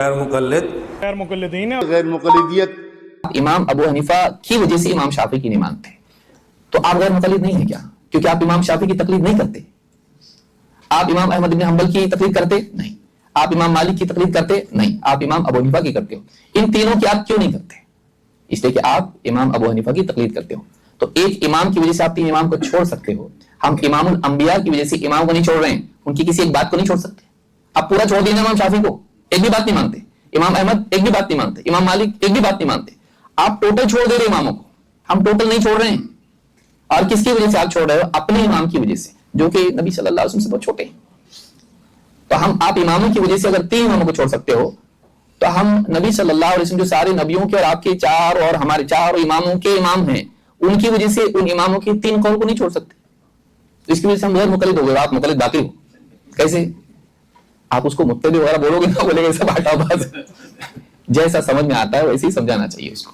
غیر مقلد غیر مقلدین ہیں. غیر مقلدیت. امام ابو حنیفہ کی وجہ سے امام شافعی کی نہیں مانتے تو آپ غیر مقلد نہیں ہیں کیا؟ کیونکہ آپ امام شافعی کی تقلید نہیں کرتے. آپ امام احمد بن حنبل کی تقلید کرتے نہیں. آپ امام مالک کی تقلید کرتے نہیں. آپ امام ابو حنیفہ کی کرتے ہو. ان تینوں کی آپ کیوں نہیں کرتے؟ اس لیے کہ آپ امام ابو حنیفہ کی تقلید کرتے ہو. تو ایک امام کی وجہ سے آپ تین امام کو چھوڑ سکتے ہو. ہم امام الانبیاء کی وجہ سے امام کو نہیں چھوڑ رہے ہیں. ان کی کسی ایک بات کو نہیں چھوڑ سکتے. آپ پورا چھوڑ دینا امام شافعی کو، ایک بھی بات نہیں مانتے. امام احمد ایک بھی بات نہیں مانتے. امام مالک ایک بھی بات نہیں مانتے. آپ ٹوٹل چھوڑ دے رہے اماموں کو. ہم ٹوٹل نہیں چھوڑ رہے ہیں. اور کس کی وجہ سے آپ چھوڑ رہے ہو؟ اپنے امام کی وجہ سے، جو کہ نبی صلی اللہ علیہ وسلم سے بہت چھوٹے ہیں. تو ہم آپ اماموں کی وجہ سے اگر تین اماموں کو چھوڑ سکتے ہو تو ہم نبی صلی اللہ علیہ وسلم جو سارے نبیوں کے اور آپ کے چار اور ہمارے چار اماموں کے امام ہیں، ان کی وجہ سے ان اماموں کی تین قول کو نہیں چھوڑ سکتے. اس کی وجہ سے ہم غیر مقلد ہو گئے. آپ مقلد باقی ہو کیسے؟ آپ اس کو مقتدی وغیرہ بولو گے نہ بولے گے، سب ہٹا بس. جیسا سمجھ میں آتا ہے ویسے ہی سمجھانا چاہیے اس کو.